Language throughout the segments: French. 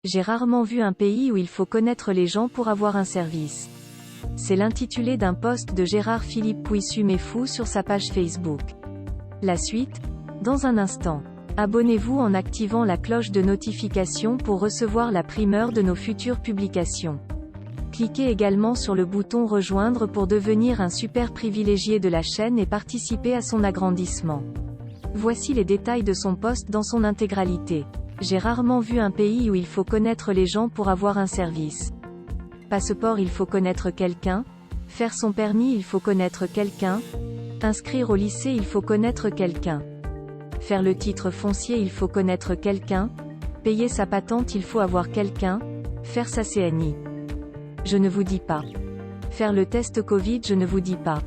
J'ai rarement vu un pays où il faut connaître les gens pour avoir un service. C'est l'intitulé d'un post de Gérard-Philippe Pouissu-Méfou sur sa page Facebook. La suite, dans un instant. Abonnez-vous en activant la cloche de notification pour recevoir la primeur de nos futures publications. Cliquez également sur le bouton Rejoindre pour devenir un super privilégié de la chaîne et participer à son agrandissement. Voici les détails de son post dans son intégralité. J'ai rarement vu un pays où il faut connaître les gens pour avoir un service. Passeport, il faut connaître quelqu'un. Faire son permis, il faut connaître quelqu'un. Inscrire au lycée, il faut connaître quelqu'un. Faire le titre foncier, il faut connaître quelqu'un. Payer sa patente, il faut avoir quelqu'un. Faire sa CNI. Je ne vous dis pas. Faire le test Covid, je ne vous dis pas.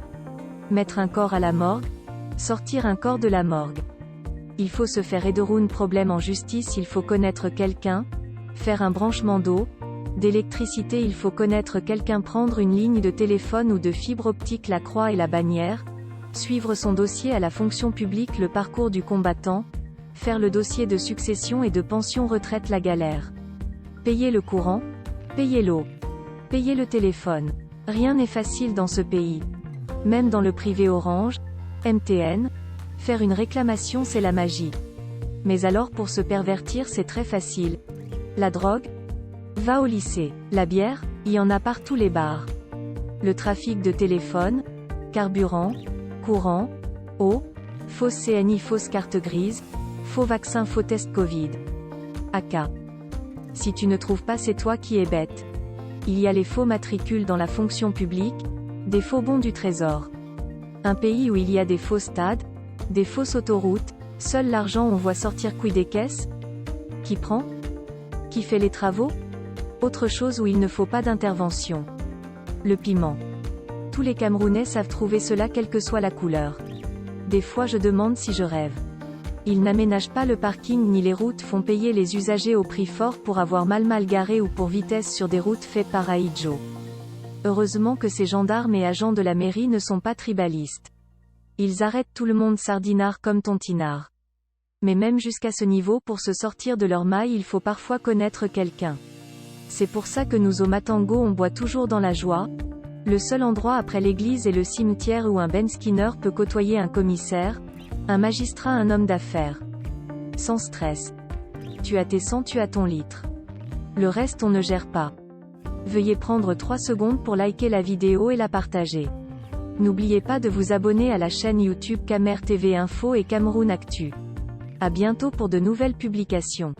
Mettre un corps à la morgue. Sortir un corps de la morgue. Il faut se faire aider d'un problème en justice, il faut connaître quelqu'un. Faire un branchement d'eau, d'électricité, il faut connaître quelqu'un. Prendre une ligne de téléphone ou de fibre optique, la croix et la bannière. Suivre son dossier à la fonction publique, le parcours du combattant. Faire le dossier de succession et de pension retraite, la galère. Payer le courant. Payer l'eau. Payer le téléphone. Rien n'est facile dans ce pays. Même dans le privé Orange, MTN. Faire une réclamation, c'est la magie. Mais alors pour se pervertir, c'est très facile. La drogue? Va au lycée. La bière? Il y en a partout, les bars. Le trafic de téléphone? Carburant? Courant? Eau? Fausse CNI, fausse carte grise? Faux vaccin, faux test Covid. AK. Si tu ne trouves pas, c'est toi qui es bête. Il y a les faux matricules dans la fonction publique, des faux bons du trésor. Un pays où il y a des faux stades, des fausses autoroutes, seul l'argent on voit sortir. Quid des caisses? Qui prend? Qui fait les travaux? Autre chose où il ne faut pas d'intervention. Le piment. Tous les Camerounais savent trouver cela quelle que soit la couleur. Des fois je demande si je rêve. Ils n'aménagent pas le parking ni les routes, font payer les usagers au prix fort pour avoir mal garé ou pour vitesse sur des routes faites par Aïdjo. Heureusement que ces gendarmes et agents de la mairie ne sont pas tribalistes. Ils arrêtent tout le monde, sardinard comme tontinard. Mais même jusqu'à ce niveau, pour se sortir de leur maille, il faut parfois connaître quelqu'un. C'est pour ça que nous au Matango on boit toujours dans la joie. Le seul endroit après l'église et le cimetière où un Ben Skinner peut côtoyer un commissaire, un magistrat, un homme d'affaires. Sans stress. Tu as tes 100, tu as ton litre. Le reste on ne gère pas. Veuillez prendre 3 secondes pour liker la vidéo et la partager. N'oubliez pas de vous abonner à la chaîne YouTube Camer TV Info et Cameroun Actu. À bientôt pour de nouvelles publications.